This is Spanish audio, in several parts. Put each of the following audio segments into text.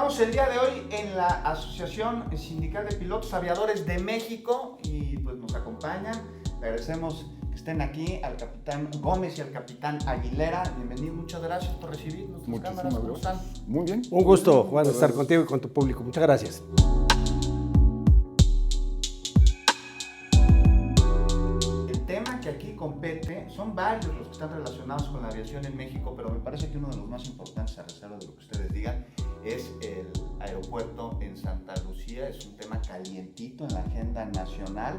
Estamos el día de hoy en la Asociación Sindical de Pilotos Aviadores de México y pues nos acompañan. Le agradecemos que estén aquí al capitán Gómez y al capitán Aguilera. Bienvenidos, muchas gracias por recibirnos. Muchísimas ¿Cómo están? Muy bien. Un gusto, Juan, estar contigo y con tu público. Muchas gracias. El tema que aquí compete, son varios los que están relacionados con la aviación en México, pero me parece que uno de los más importantes, a reserva de lo que ustedes digan, es el aeropuerto en Santa Lucía. Es un tema calientito en la agenda nacional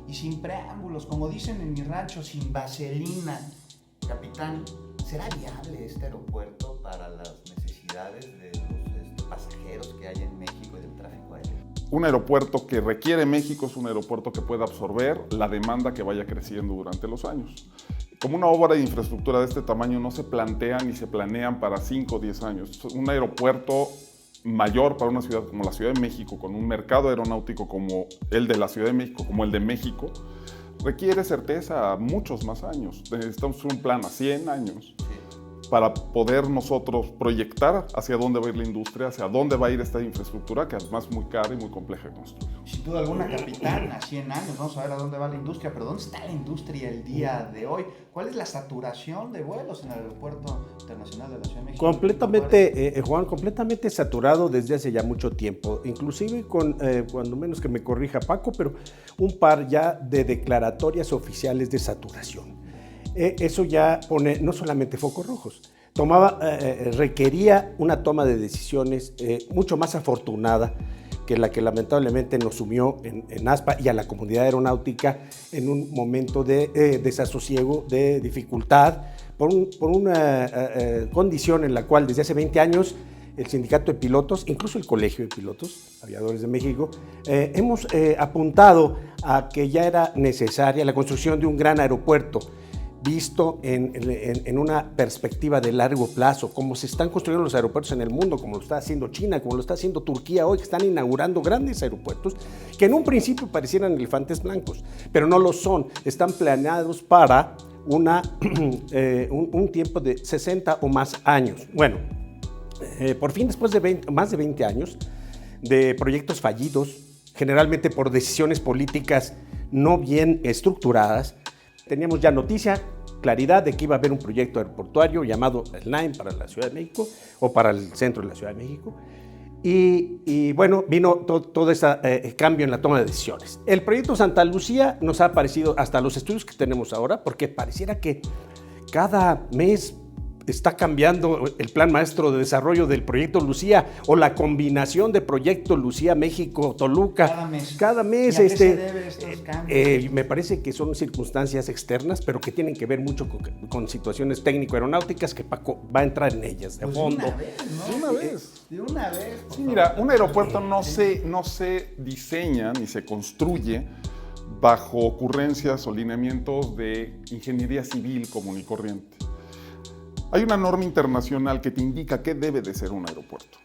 y sin preámbulos, como dicen en mi rancho, sin vaselina. Capitán, ¿será viable este aeropuerto para las necesidades de los pasajeros que hay en México y del tráfico aéreo? Un aeropuerto que requiere México es un aeropuerto que pueda absorber la demanda que vaya creciendo durante los años. Como una obra de infraestructura de este tamaño no se plantean ni se planean para 5 o 10 años. Un aeropuerto mayor para una ciudad como la Ciudad de México, con un mercado aeronáutico como el de la Ciudad de México, como el de México, requiere certeza a muchos más años. Necesitamos un plan a 100 años para poder nosotros proyectar hacia dónde va a ir la industria, hacia dónde va a ir esta infraestructura, que además es muy cara y muy compleja de construir. Sin duda alguna, capitán, a 100 años, vamos a ver a dónde va la industria, pero ¿dónde está la industria el día de hoy? ¿Cuál es la saturación de vuelos en el Aeropuerto Internacional de la Ciudad de México? Completamente, Juan, completamente saturado desde hace ya mucho tiempo, inclusive con, cuando menos que me corrija Paco, pero un par ya de declaratorias oficiales de saturación. Eso ya pone no solamente focos rojos, requería una toma de decisiones mucho más afortunada que la que lamentablemente nos sumió en ASPA y a la comunidad aeronáutica en un momento de desasosiego, de dificultad, por una condición en la cual desde hace 20 años el sindicato de pilotos, incluso el Colegio de Pilotos Aviadores de México, hemos apuntado a que ya era necesaria la construcción de un gran aeropuerto, visto en una perspectiva de largo plazo, como se están construyendo los aeropuertos en el mundo, como lo está haciendo China, como lo está haciendo Turquía hoy, que están inaugurando grandes aeropuertos, que en un principio parecieran elefantes blancos, pero no lo son, están planeados para un tiempo de 60 o más años. Bueno, por fin, después de más de 20 años de proyectos fallidos, generalmente por decisiones políticas no bien estructuradas, teníamos ya noticia, claridad de que iba a haber un proyecto aeroportuario llamado el NAIM para la Ciudad de México o para el centro de la Ciudad de México. Y bueno, vino todo ese cambio en la toma de decisiones. El proyecto Santa Lucía nos ha parecido, hasta los estudios que tenemos ahora, porque pareciera que cada mes está cambiando el plan maestro de desarrollo del proyecto Lucía o la combinación de proyecto Lucía, México, Toluca. Cada mes. ¿Y a qué se debe estos cambios? Me parece que son circunstancias externas, pero que tienen que ver mucho con situaciones técnico-aeronáuticas que Paco va a entrar en ellas de fondo. De una vez. Sí, mira, un aeropuerto no se diseña ni se construye bajo ocurrencias o lineamientos de ingeniería civil común y corriente. Hay una norma internacional que te indica qué debe de ser un aeropuerto.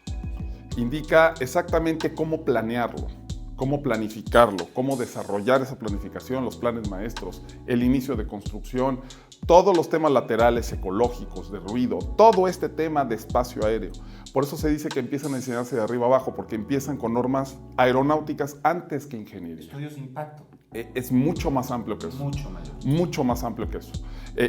Indica exactamente cómo planearlo, cómo planificarlo, cómo desarrollar esa planificación, los planes maestros, el inicio de construcción, todos los temas laterales ecológicos, de ruido, todo este tema de espacio aéreo. Por eso se dice que empiezan a enseñarse de arriba abajo, porque empiezan con normas aeronáuticas antes que ingeniería. Estudios de impacto. Es mucho más amplio que eso. Mucho mayor. Mucho más amplio que eso.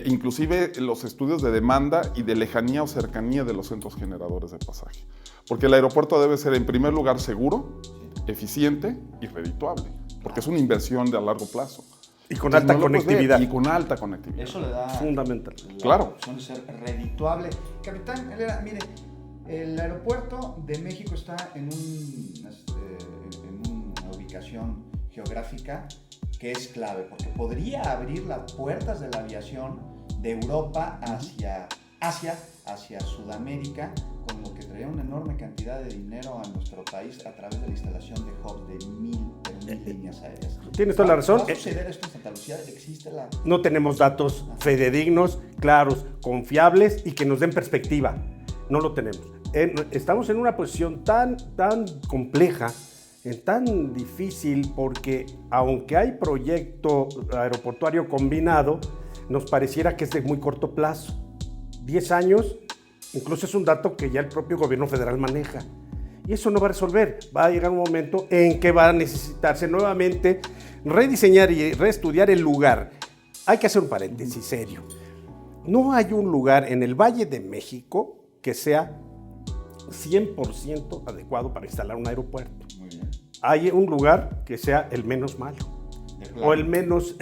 Inclusive los estudios de demanda y de lejanía o cercanía de los centros generadores de pasaje. Porque el aeropuerto debe ser en primer lugar seguro, eficiente y redituable, porque es una inversión de a largo plazo. Y con alta conectividad. Y con alta conectividad. Eso le da fundamental. La opción de ser redituable. Capitán Aguilera, mire, el aeropuerto de México está en una ubicación geográfica que es clave, porque podría abrir las puertas de la aviación de Europa hacia Asia, hacia Sudamérica, con lo que traería una enorme cantidad de dinero a nuestro país a través de la instalación de hubs de mil líneas aéreas. Tienes toda la razón. ¿Va a suceder esto en Santa Lucía? ¿Existe la...? No tenemos datos fidedignos, claros, confiables y que nos den perspectiva. No lo tenemos. Estamos en una posición tan compleja, tan difícil, porque aunque hay proyecto aeroportuario combinado, nos pareciera que es de muy corto plazo. 10 años, incluso es un dato que ya el propio gobierno federal maneja. Y eso no va a resolver. Va a llegar un momento en que va a necesitarse nuevamente rediseñar y reestudiar el lugar. Hay que hacer un paréntesis serio. No hay un lugar en el Valle de México que sea 100% adecuado para instalar un aeropuerto. Muy bien. Hay un lugar que sea el menos malo. O el menos,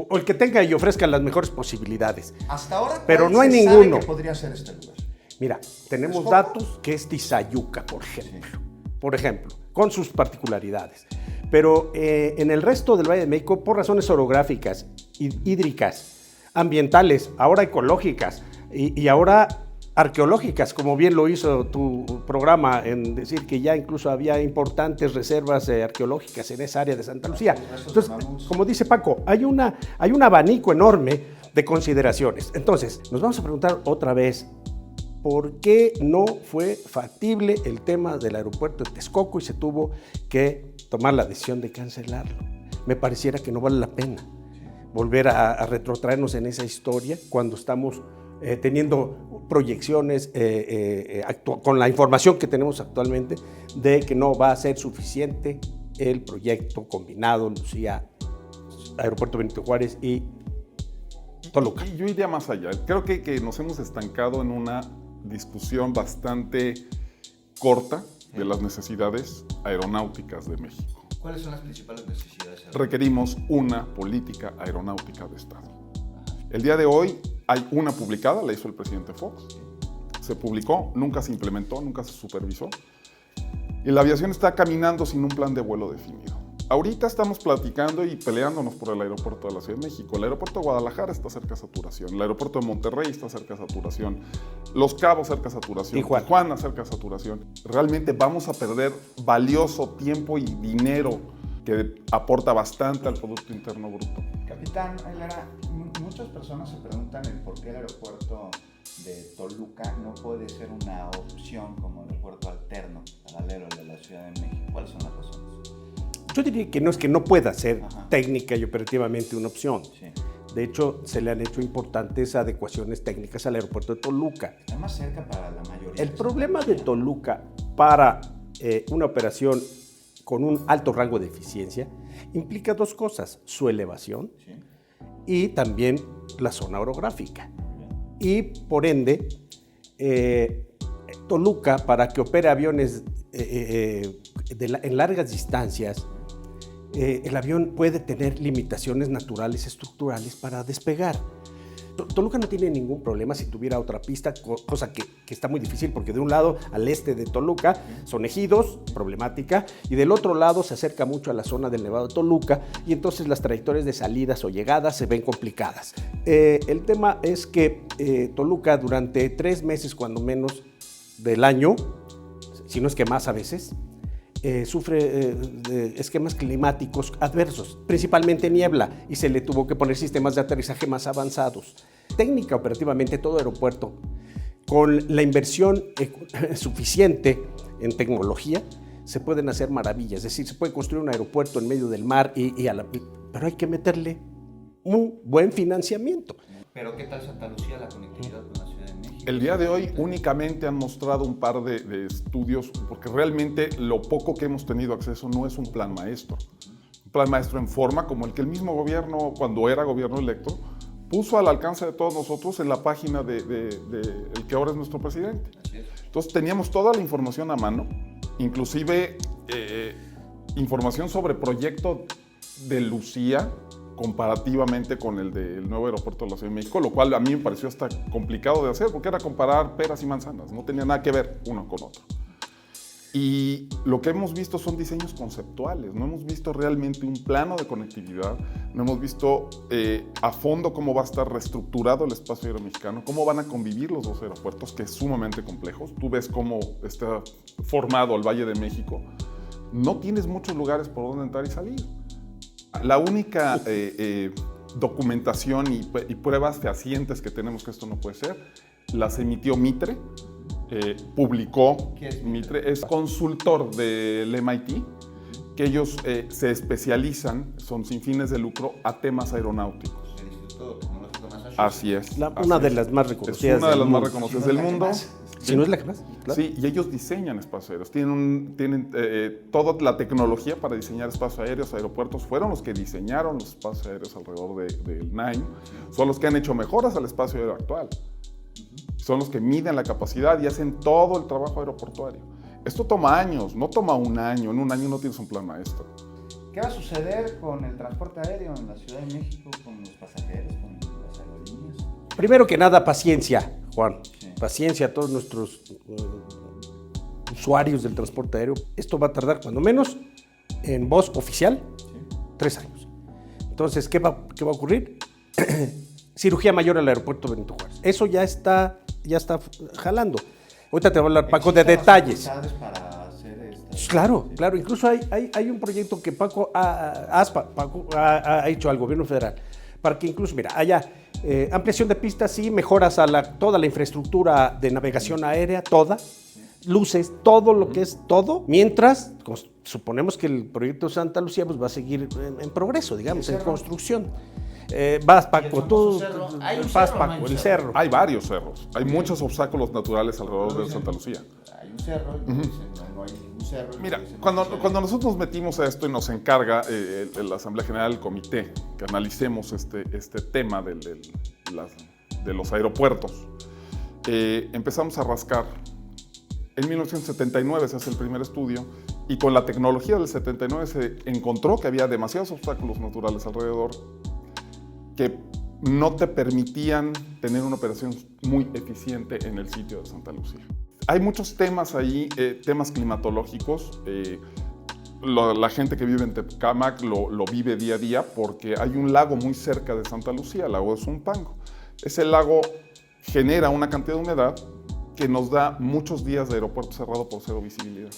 o el que tenga y ofrezca las mejores posibilidades. Hasta ahora, pero no hay se sabe ninguno. que podría ser este lugar? Mira, tenemos ¿Texcoco? datos que es Tizayuca, por ejemplo, con sus particularidades. Pero en el resto del Valle de México, por razones orográficas, hídricas, ambientales, ahora ecológicas y ahora arqueológicas, como bien lo hizo tu programa en decir que ya incluso había importantes reservas arqueológicas en esa área de Santa Lucía. Entonces, como dice Paco, hay un abanico enorme de consideraciones. Entonces, nos vamos a preguntar otra vez, ¿por qué no fue factible el tema del aeropuerto de Texcoco y se tuvo que tomar la decisión de cancelarlo? Me pareciera que no vale la pena volver a retrotraernos en esa historia cuando estamos teniendo proyecciones con la información que tenemos actualmente de que no va a ser suficiente el proyecto combinado Lucía, Aeropuerto Benito Juárez y Toluca. Y yo iría más allá. Creo que nos hemos estancado en una discusión bastante corta de las necesidades aeronáuticas de México. ¿Cuáles son las principales necesidades? Requerimos una política aeronáutica de Estado. El día de hoy hay una publicada, la hizo el presidente Fox. Se publicó, nunca se implementó, nunca se supervisó. Y la aviación está caminando sin un plan de vuelo definido. Ahorita estamos platicando y peleándonos por el aeropuerto de la Ciudad de México. El aeropuerto de Guadalajara está cerca de saturación. El aeropuerto de Monterrey está cerca de saturación. Los Cabos cerca de saturación. Tijuana cerca de saturación. Realmente vamos a perder valioso tiempo y dinero que aporta bastante al Producto Interno Bruto. Capitán Aguilera, muchas personas se preguntan el por qué el aeropuerto de Toluca no puede ser una opción como aeropuerto alterno, paralelo al de la Ciudad de México. ¿Cuáles son las razones? Yo diría que no pueda ser técnica y operativamente una opción. Sí. De hecho, se le han hecho importantes adecuaciones técnicas al aeropuerto de Toluca. Está más cerca para la mayoría. El problema de Toluca para una operación con un alto rango de eficiencia implica dos cosas: su elevación y también la zona orográfica. Y por ende, Toluca, para que opere aviones en largas distancias, el avión puede tener limitaciones naturales estructurales para despegar. Toluca no tiene ningún problema si tuviera otra pista, cosa que está muy difícil porque de un lado, al este de Toluca, son ejidos, problemática, y del otro lado se acerca mucho a la zona del Nevado de Toluca y entonces las trayectorias de salidas o llegadas se ven complicadas. El tema es que Toluca durante 3 meses, cuando menos, del año, si no es que más a veces, sufre de esquemas climáticos adversos, principalmente niebla, y se le tuvo que poner sistemas de aterrizaje más avanzados. Técnica, operativamente, todo aeropuerto, con la inversión suficiente en tecnología, se pueden hacer maravillas. Es decir, se puede construir un aeropuerto en medio del mar, pero hay que meterle un buen financiamiento. ¿Pero qué tal Santa Lucía, la conectividad con la Ciudad de México? El día de hoy únicamente han mostrado un par de estudios, porque realmente lo poco que hemos tenido acceso no es un plan maestro. Un plan maestro en forma como el que el mismo gobierno, cuando era gobierno electo, puso al alcance de todos nosotros en la página el que ahora es nuestro presidente. Entonces teníamos toda la información a mano, inclusive información sobre proyecto de Lucía, comparativamente con el del nuevo aeropuerto de la Ciudad de México, lo cual a mí me pareció hasta complicado de hacer, porque era comparar peras y manzanas, no tenía nada que ver uno con otro. Y lo que hemos visto son diseños conceptuales, no hemos visto realmente un plano de conectividad, no hemos visto a fondo cómo va a estar reestructurado el espacio aéreo mexicano, cómo van a convivir los dos aeropuertos, que es sumamente complejo. Tú ves cómo está formado el Valle de México, no tienes muchos lugares por donde entrar y salir. La única documentación y pruebas fehacientes que tenemos que esto no puede ser, las emitió Mitre, publicó. ¿Qué es Mitre? Es consultor del MIT, que ellos se especializan, son sin fines de lucro, a temas aeronáuticos. El Instituto Tecnológico de Massachusetts. Así es. Una de las más reconocidas. Es una de las más mundo. reconocidas del mundo. Si no es la que más. Claro. Sí, y ellos diseñan espacios aéreos. Tienen toda la tecnología para diseñar espacios aéreos, aeropuertos. Fueron los que diseñaron los espacios aéreos alrededor del NAIM. Son los que han hecho mejoras al espacio aéreo actual. Son los que miden la capacidad y hacen todo el trabajo aeroportuario. Esto toma años, no toma un año. En un año no tienes un plan maestro. ¿Qué va a suceder con el transporte aéreo en la Ciudad de México, con los pasajeros, con las aerolíneas? Primero que nada, paciencia, Juan. Sí. Paciencia a todos nuestros usuarios del transporte aéreo. Esto va a tardar, cuando menos, en voz oficial, 3 años. Entonces, ¿qué va a ocurrir? Cirugía mayor al aeropuerto Benito Juárez. Eso ya está jalando. Ahorita te voy a hablar, Paco, de detalles. Para hacer Claro. Incluso hay un proyecto que Paco ha hecho al gobierno federal para que incluso, mira, haya ampliación de pistas y mejoras a toda la infraestructura de navegación aérea, toda, luces, todo lo que es todo, mientras suponemos que el proyecto Santa Lucía pues, va a seguir en progreso, digamos, en construcción. Vas, Paco, tú. Vas, Paco, el cerro. Hay varios cerros. Hay muchos obstáculos naturales alrededor de Santa Lucía. Hay un cerro, y dicen, no hay ningún cerro. Mira, cuando nosotros metimos a esto y nos encarga la Asamblea General del Comité que analicemos este tema de los aeropuertos, empezamos a rascar. En 1979 se hace el primer estudio y con la tecnología del 79 se encontró que había demasiados obstáculos naturales alrededor que no te permitían tener una operación muy eficiente en el sitio de Santa Lucía. Hay muchos temas ahí, temas climatológicos. La gente que vive en Tecámac lo vive día a día porque hay un lago muy cerca de Santa Lucía, el lago de Zumpango. Ese lago genera una cantidad de humedad que nos da muchos días de aeropuerto cerrado por cero visibilidad.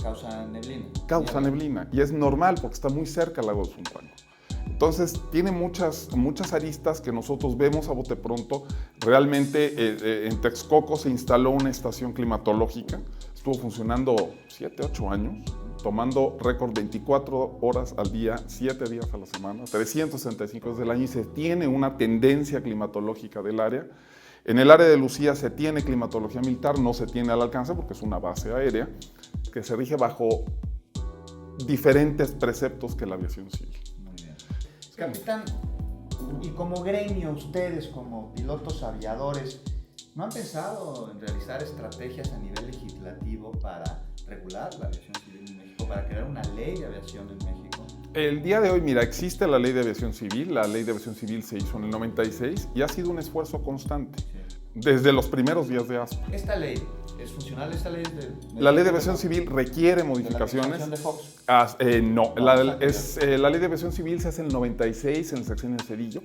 Causa neblina. Causa neblina. Y es normal porque está muy cerca el lago de Zumpango. Entonces, tiene muchas aristas que nosotros vemos a bote pronto. Realmente, en Texcoco se instaló una estación climatológica. Estuvo funcionando 7, 8 años, tomando récord 24 horas al día, 7 días a la semana, 365 días del año, y se tiene una tendencia climatológica del área. En el área de Lucía se tiene climatología militar, no se tiene al alcance porque es una base aérea que se rige bajo diferentes preceptos que la aviación civil. Capitán, y como gremio, ustedes como pilotos aviadores, ¿no han pensado en realizar estrategias a nivel legislativo para regular la aviación civil en México, para crear una ley de aviación en México? El día de hoy, mira, existe la ley de aviación civil. La ley de aviación civil se hizo en el 96 y ha sido un esfuerzo constante desde los primeros días de ASPA. ¿Esta ley es funcional? ¿Esta ley La ley de aviación civil requiere modificaciones. ¿De la de Fox? No, la ley de aviación civil se hace en el 96 en el sexenio de Cedillo.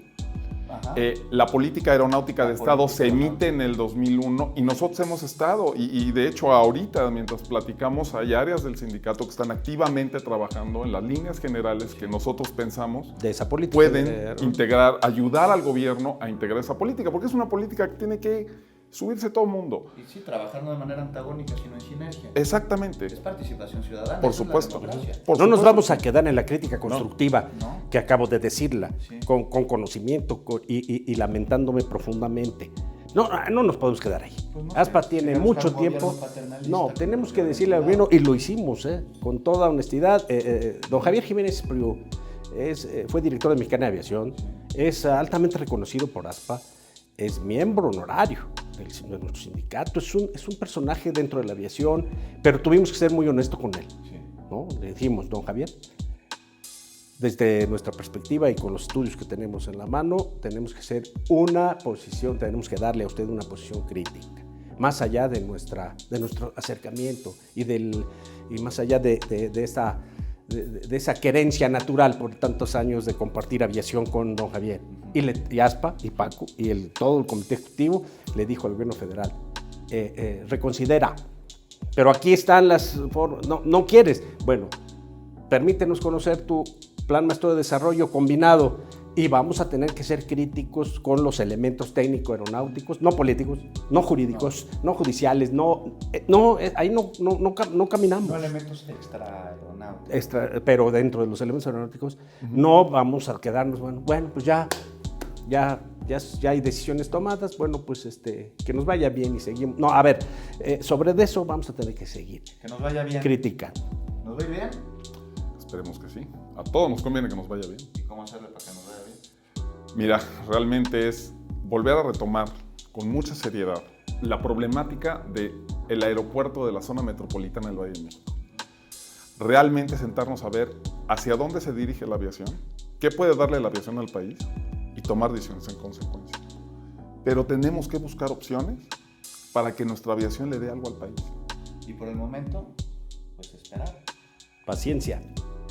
La política aeronáutica de Estado se emite en el 2001 y nosotros hemos estado, y de hecho ahorita mientras platicamos hay áreas del sindicato que están activamente trabajando en las líneas generales que nosotros pensamos de esa política pueden integrar, ayudar al gobierno a integrar esa política, porque es una política que tiene que subirse todo el mundo. Y sí, trabajar no de manera antagónica, sino en sinergia. Exactamente. Es participación ciudadana. Por supuesto. No nos vamos a quedar en la crítica constructiva No. que acabo de decirla, Sí. con conocimiento y lamentándome profundamente. No nos podemos quedar ahí. Pues no, ASPA se tiene busca mucho un gobierno tiempo. paternalista, No, con tenemos que gobierno decirle al privado. gobierno, y lo hicimos, con toda honestidad. Don Javier Jiménez Priu fue director de Mexicana de Aviación, es altamente reconocido por ASPA, es miembro honorario de nuestro sindicato, es un personaje dentro de la aviación, pero tuvimos que ser muy honestos con él. Sí. ¿No? Le dijimos, don Javier, desde nuestra perspectiva y con los estudios que tenemos en la mano, tenemos que hacer una posición, tenemos que darle a usted una posición crítica, más allá de nuestro acercamiento y más allá de esa querencia natural por tantos años de compartir aviación con don Javier. Y ASPA, y Paco, y todo el comité ejecutivo le dijo al gobierno federal, reconsidera, pero aquí están las formas, no quieres, bueno, permítenos conocer tu plan maestro de desarrollo combinado y vamos a tener que ser críticos con los elementos técnico-aeronáuticos, no políticos, no jurídicos, no judiciales, ahí no caminamos. No elementos extra-aeronáuticos. Pero dentro de los elementos aeronáuticos no vamos a quedarnos, bueno, pues ya ya hay decisiones tomadas, bueno, pues que nos vaya bien y seguimos. No, a ver, sobre eso vamos a tener que seguir. Que nos vaya bien. Criticando. ¿Nos va a ir bien? Esperemos que sí. A todos nos conviene que nos vaya bien. ¿Y cómo hacerle para que nos vaya bien? Mira, realmente es volver a retomar con mucha seriedad la problemática del aeropuerto de la zona metropolitana del Valle de México. Realmente sentarnos a ver hacia dónde se dirige la aviación, qué puede darle la aviación al país y tomar decisiones en consecuencia. Pero tenemos que buscar opciones para que nuestra aviación le dé algo al país. Y por el momento, pues esperar. Paciencia.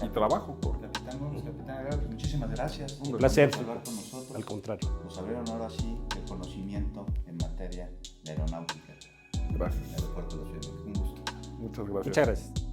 Y trabajo. Capitán Gómez, Capitán Aguilar, pues muchísimas gracias. Un placer. Por hablar con nosotros. Al contrario. Nos abrieron ahora sí el conocimiento en materia de aeronáutica. Gracias. En el aeropuerto de la Ciudad de México. Un gusto. Muchas gracias. Muchas gracias.